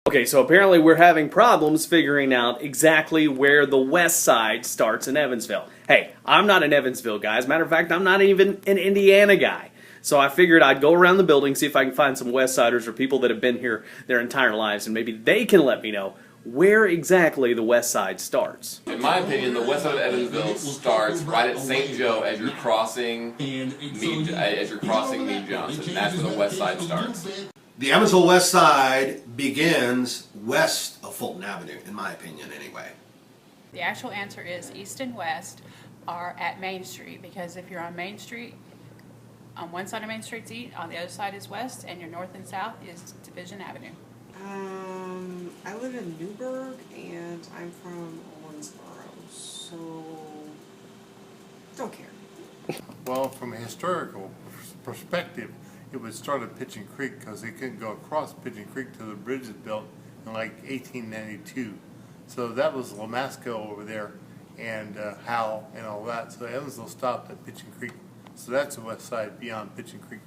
Okay, so apparently we're having problems figuring out exactly where the west side starts in Evansville. Hey, I'm not an Evansville guy. As a matter of fact, I'm not even an Indiana guy. So I figured I'd go around the building, see if I can find some West Siders or people that have been here their entire lives, and maybe they can let me know where exactly the west side starts. In my opinion, the west side of Evansville starts right at St. Joe as you're crossing Meade Johnson. That's where the west side starts. The Evansville West Side begins west of Fulton Avenue, in my opinion, anyway. The actual answer is east and west are at Main Street, because if you're on Main Street, on one side of Main Street's east, on the other side is west, and your north and south is Division Avenue. I live in Newburgh, and I'm from Owensboro, so don't care. Well, from a historical perspective, it would start at Pigeon Creek because they couldn't go across Pigeon Creek till the bridge was built in like 1892. So that was Lamasco over there and Howell and all that. So Evansville stopped at Pigeon Creek. So that's the west side beyond Pigeon Creek.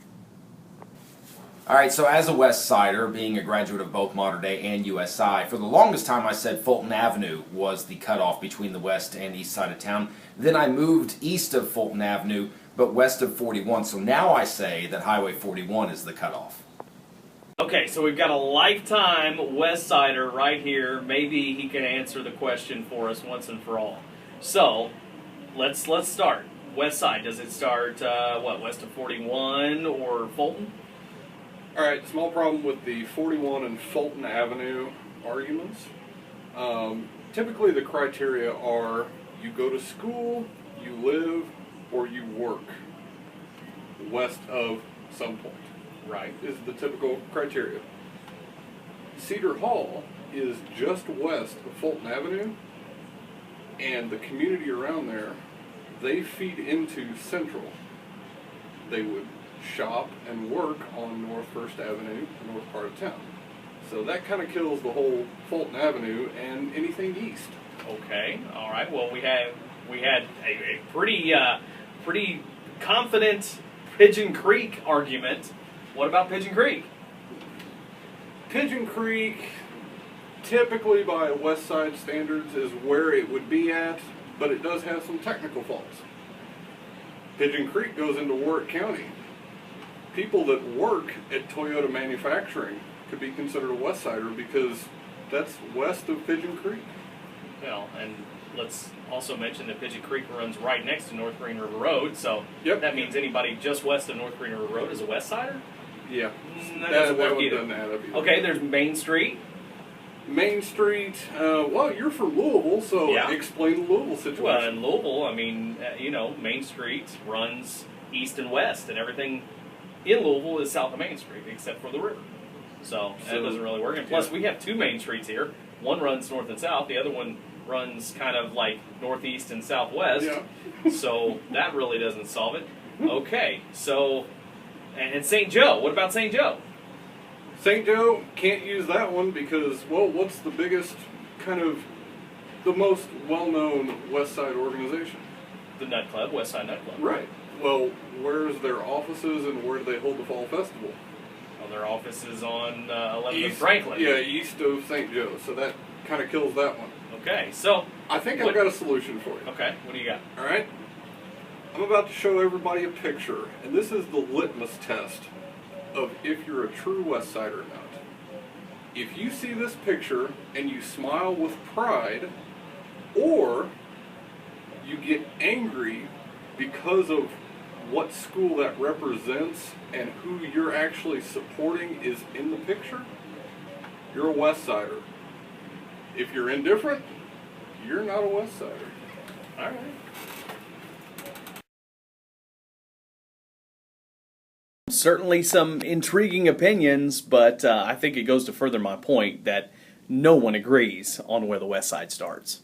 Alright, so as a West Sider, being a graduate of both Modern Day and USI, for the longest time I said Fulton Avenue was the cutoff between the west and east side of town. Then I moved east of Fulton Avenue, but west of 41, so now I say that Highway 41 is the cutoff. Okay, so we've got a lifetime West Sider right here. Maybe he can answer the question for us once and for all. So, let's start. West side, does it start, west of 41 or Fulton? Alright, small problem with the 41 and Fulton Avenue arguments. Typically the criteria are you go to school, you live, or you work west of some point. Right, is the typical criteria. Cedar Hall is just west of Fulton Avenue, and the community around there, they feed into Central. They would shop and work on North First Avenue, the north part of town. So that kind of kills the whole Fulton Avenue and anything east. Okay, all right. Well, we had a pretty confident Pigeon Creek argument. What about Pigeon Creek? Pigeon Creek, typically by West Side standards, is where it would be at, but it does have some technical faults. Pigeon Creek goes into Warwick County. People that work at Toyota Manufacturing could be considered a West Sider because that's west of Pigeon Creek. Well, and let's also mention that Pigeon Creek runs right next to North Green River Road, so that means anybody just west of North Green River Road is a West Sider? Yeah. That doesn't work either. Doesn't add up either. Okay, there's Main Street. Main Street, well, you're from Louisville, so explain the Louisville situation. Well, in Louisville, I mean, Main Street runs east and west, and everything in Louisville is south of Main Street, except for the river. So that doesn't really work. And plus, we have two main streets here. One runs north and south. The other one runs kind of like northeast and southwest. Yeah. So that really doesn't solve it. Okay, so, and St. Joe. What about St. Joe? St. Joe, can't use that one because, well, what's the biggest, the most well-known West Side organization? The Nut Club, West Side Nut Club. Right. Well, where's their offices and where do they hold the fall festival? Well, their office is on 11th and Franklin. Yeah, east of St. Joe, so that kind of kills that one. Okay, so... I think I've got a solution for you. Okay, what do you got? All right? I'm about to show everybody a picture, and this is the litmus test of if you're a true West Sider or not. If you see this picture and you smile with pride, or you get angry because of what school that represents and who you're actually supporting is in the picture, you're a West Sider. If you're indifferent, you're not a West Sider. All right. Certainly some intriguing opinions, but I think it goes to further my point that no one agrees on where the West Side starts.